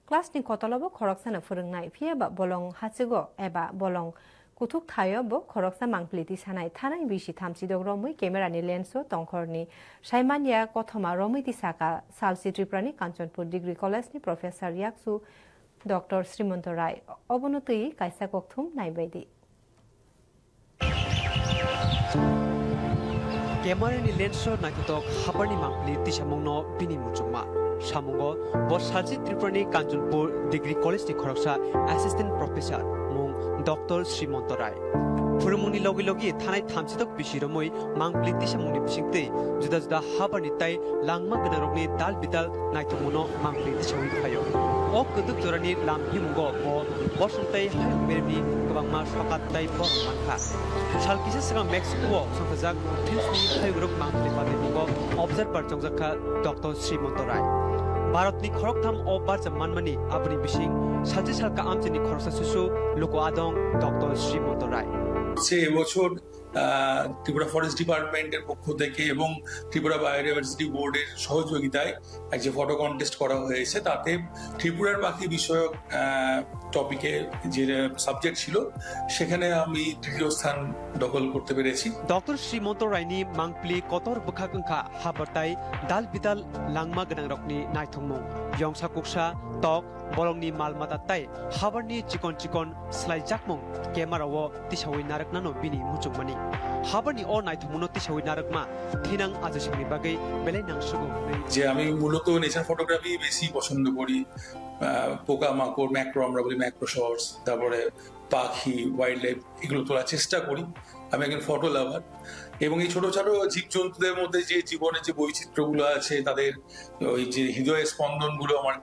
क्लासनि कतलबो खरकसानो फोरोंनाय फियाबा बलं हाचिगो एबा बलं कुथुक थायोबो खरकसा मांप्लिति सानाय थानाय बिसि थामसि दग रमै केमेरानि लेन्सो तंखरनि साइमानिया कथमा रमै दिसाका सालसि त्रिपुरानि कांचनपुर डिग्री कलेजनि प्रोफेसर याक्सु डॉक्टर श्रीमंत राय अबनतई कायसा कक्थुम नायबायदि केमेरानि लेन्स नायथक हाबानि मांप्लि तिसामंनो बिनि मुचुमा सामुंगो बसालसि त्रिपुरानि कांचनपुर डिग्री कलेजनि खरकसा असिस्टेंट प्रोफेसर मुं डॉक्टर श्रीमंत राय फुरमुनि लगी लगी थानाय थामसिदक बिसिरमै मांप्लि तिसामंनि बिसिंते जुदा जुदा हाबानि ताय लांमा गनारकनि दाल बिदाल नायथमुनो मांप्लि तिसावि फायो अ कदुक जरानि लामहि मुंगो बसंताय हायमेरनि गोबांमा सकातताय बरमानखा सालकिसे सिगां मेक्सिको संथाजाक फिल्सनि हायग्रुप मांप्लि पाबे मुंगो ऑब्जर्वर जंजाखा डॉक्टर श्रीमंत राय भारतनि खरकथाम अ बारजा मानमानि आबनि बिसिं सालजि सालका आमचेनि खरसा सुसु लोको आदं डॉक्टर श्रीमंत राय সে এবছর ত্রিপুরা ফরেস্ট ডিপার্টমেন্টের পক্ষ থেকে এবং ত্রিপুরা বায়োডাইভার্সিটি বোর্ডের সহযোগিতায় যে ফটো কন্টেস্ট করা হয়েছে তাতে ত্রিপুরার পাখি বিষয়ক টপিকে যে সাবজেক্ট ছিল সেখানে আমি তৃতীয় স্থান দখল করতে পেরেছি ডক্টর শ্রীমন্ত রায়নি মাংপ্লি কতর বখাকংখা হাবারতাই দাল বিদাল লাংমা গনাং রকনি নাইথংমু यंसा कुक्सा तक बलंगनि मालमाता ताय हाबारनि चिकन चिकन स्लाइ जाकमं केमेराव तिसावै नारकनानो बिनि मुचुकमानि हाबारनि अ नायथमुनो तिसावै नारकमा थिनां आजसिमनि बागै बेलायनां सुगु যে আমি মূলত নেচার ফটোগ্রাফি বেশি পছন্দ করি পোকা মাকড় ম্যাক্রো আমরা বলি ম্যাক্রো শটস তারপরে পাখি ওয়াইল্ড লাইফ এগুলো তোলার চেষ্টা করি আমি একজন ফটো লাভার এবং এই ছোট ছোট জীবজন্তুদের মধ্যে যে জীবনের যে বৈচিত্র্যগুলো আছে তাদের ওই যে হৃদয় স্পন্দনগুলো আমার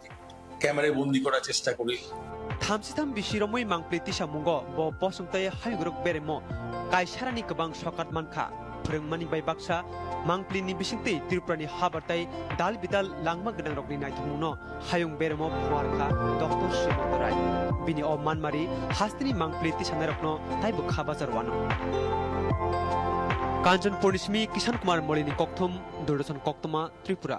ক্যামেরায় বন্দি করার চেষ্টা করি थामसिथाम बिसिरमै मांप्लि तिसामुंगो ब बसंताय हायग्रुक बेरेमो कायसारानि गोबां सकात मानखा फोरोंमानि बाय बाक्सा मांप्लिनि बिसिंते त्रिपुरानि हाबारताय दाल बिदाल लांमा गनां रकनि नायथमुनो हायुं बेरेमो फुवारखा डॉक्टर श्रीमंत राय बिनि अ मानमारि हास्तिनि मांप्लि तिसानाय रकनो ताइबो खाबाजारवानो कांचनपुर निस्मी किसान कुमार मलिनी कक्थुम दूरदर्शन कक्तमा त्रिपुरा।